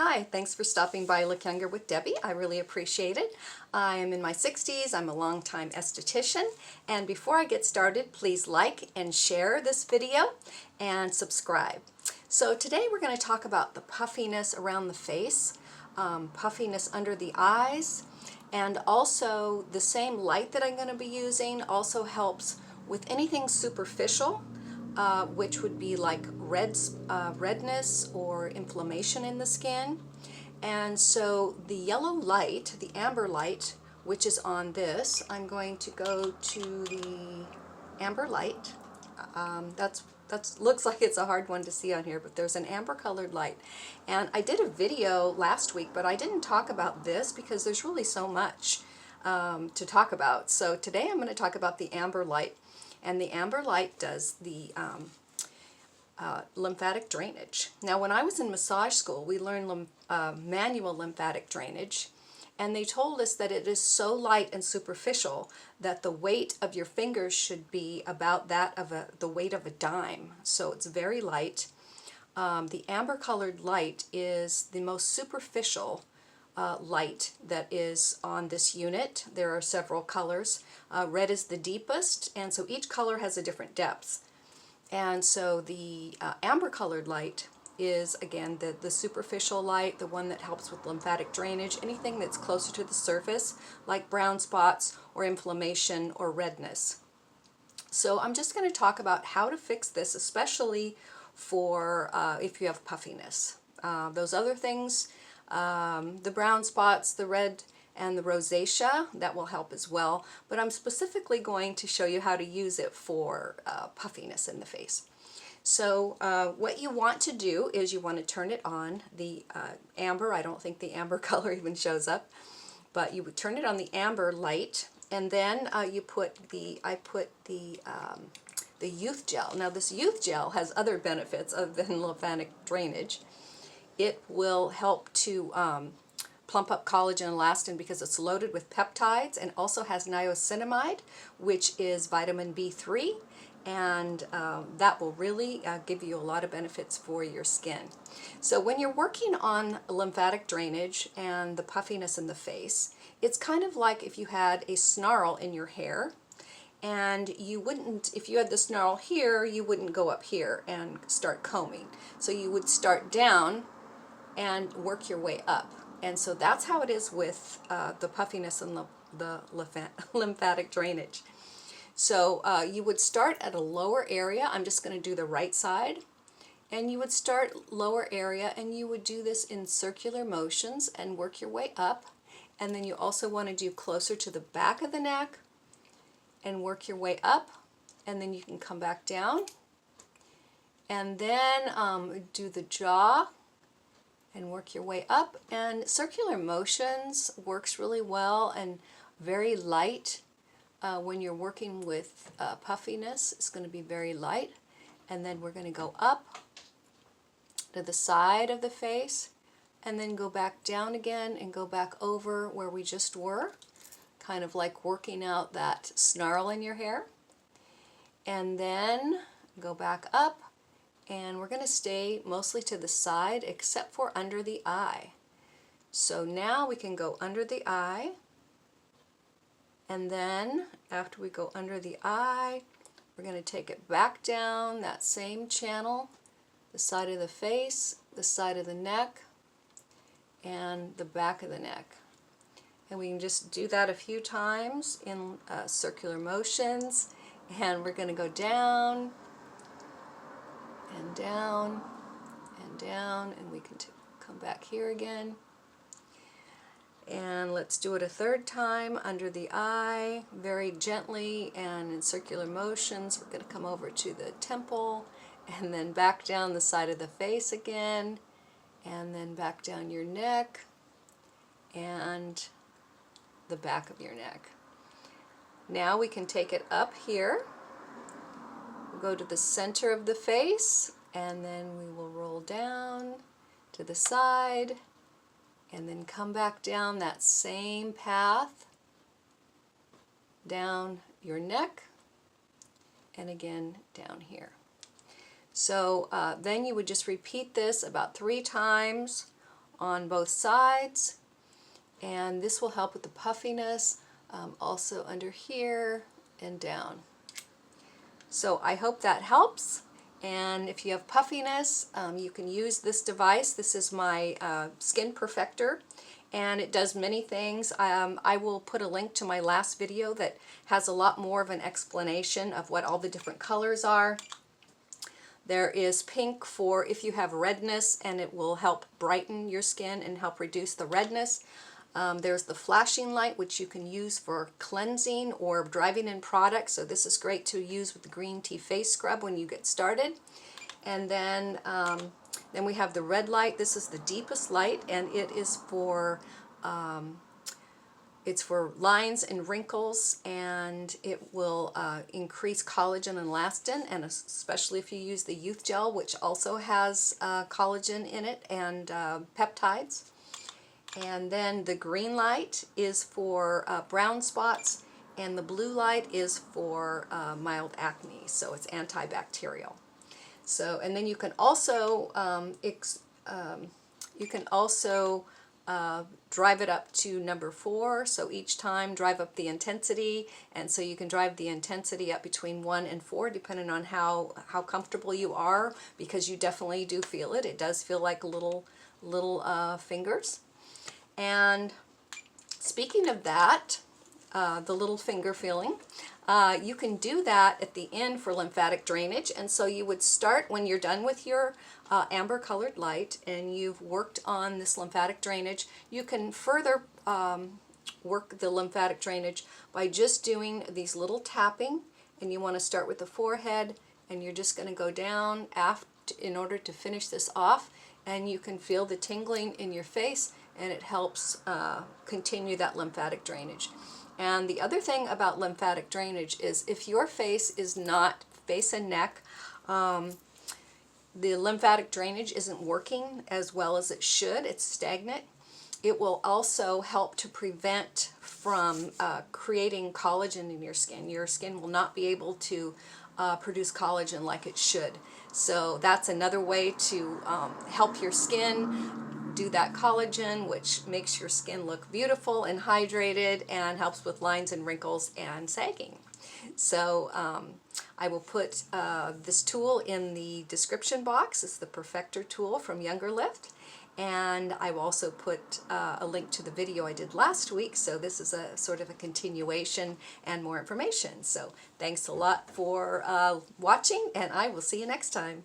Hi, thanks for stopping by Look Younger with Debbie. I really appreciate it. I am in my 60s. I'm a longtime esthetician. And before I get started, please like and share this video and subscribe. So today we're going to talk about the puffiness around the face, puffiness under the eyes, and also the same light that I'm going to be using also helps with anything superficial, which would be like redness or inflammation in the skin. And so the yellow light, the amber light, which is on this, I'm going to go to the amber light. That's looks like it's a hard one to see on here, but there's an amber colored light. And I did a video last week, but I didn't talk about this because there's really so much to talk about. So today I'm going to talk about the amber light. And the amber light does the lymphatic drainage. Now, when I was in massage school, we learned manual lymphatic drainage, and they told us that it is so light and superficial that the weight of your fingers should be about that of the weight of a dime. So it's very light. The amber colored light is the most superficial light that is on this unit. There are several colors. Red is the deepest, and so each color has a different depth. And so the amber colored light is, again, the superficial light, the one that helps with lymphatic drainage, anything that's closer to the surface, like brown spots or inflammation or redness. So I'm just going to talk about how to fix this, especially for if you have puffiness. Those other things, the brown spots, the red, and the rosacea, that will help as well, but I'm specifically going to show you how to use it for puffiness in the face. So what you want to do is you want to turn it on, the amber. I don't think the amber color even shows up, but you would turn it on the amber light, and then I put the youth gel. Now this youth gel has other benefits other than lymphatic drainage. It will help to plump up collagen and elastin because it's loaded with peptides, and also has niacinamide, which is vitamin B3, and that will really give you a lot of benefits for your skin. So when you're working on lymphatic drainage and the puffiness in the face, it's kind of like if you had a snarl in your hair, and you wouldn't, if you had the snarl here, you wouldn't go up here and start combing. So you would start down and work your way up. And so that's how it is with the puffiness and the lymphatic drainage. So you would start at a lower area. I'm just going to do the right side. And you would start lower area, and you would do this in circular motions and work your way up. And then you also want to do closer to the back of the neck and work your way up. And then you can come back down. And then do the jaw and work your way up. And circular motions works really well and very light. When you're working with puffiness, it's going to be very light. And then we're going to go up to the side of the face, and then go back down again and go back over where we just were, kind of like working out that snarl in your hair. And then go back up. And we're going to stay mostly to the side except for under the eye. So now we can go under the eye, and then after we go under the eye, we're going to take it back down that same channel, the side of the face, the side of the neck, and the back of the neck. And we can just do that a few times in circular motions, and we're going to go down, and down, and down, and we can come back here again. And let's do it a third time under the eye, very gently and in circular motions. We're going to come over to the temple, and then back down the side of the face again, and then back down your neck and the back of your neck. Now we can take it up here. Go to the center of the face, and then we will roll down to the side, and then come back down that same path, down your neck, and again down here. So then you would just repeat this about 3 times on both sides, and this will help with the puffiness, also under here and down. So I hope that helps. And if you have puffiness, you can use this device. This is my Skin Perfector, and it does many things. I will put a link to my last video that has a lot more of an explanation of what all the different colors are. There is pink for if you have redness, and it will help brighten your skin and help reduce the redness. There's the flashing light, which you can use for cleansing or driving in products. So this is great to use with the green tea face scrub when you get started. And then we have the red light. This is the deepest light, and it is for it's for lines and wrinkles, and it will increase collagen and elastin, and especially if you use the youth gel, which also has collagen in it and peptides. And then the green light is for brown spots, and the blue light is for mild acne, so it's antibacterial. So, and then you can also drive it up to number 4. So each time drive up the intensity, and so you can drive the intensity up between 1 and 4, depending on how comfortable you are, because you definitely do feel it. It does feel like little fingers. And speaking of that, the little finger feeling, you can do that at the end for lymphatic drainage. And so you would start when you're done with your amber colored light and you've worked on this lymphatic drainage. You can further work the lymphatic drainage by just doing these little tapping, and you want to start with the forehead, and you're just going to go down in order to finish this off, and you can feel the tingling in your face, and it helps continue that lymphatic drainage. And the other thing about lymphatic drainage is if your face is not, face and neck, the lymphatic drainage isn't working as well as it should, it's stagnant, it will also help to prevent from creating collagen in your skin. Your skin will not be able to produce collagen like it should. So that's another way to help your skin do that collagen, which makes your skin look beautiful and hydrated and helps with lines and wrinkles and sagging. So I will put this tool in the description box. It's the Perfector tool from Youngerlift. And I will also put a link to the video I did last week, so this is a sort of a continuation and more information. So thanks a lot for watching, and I will see you next time.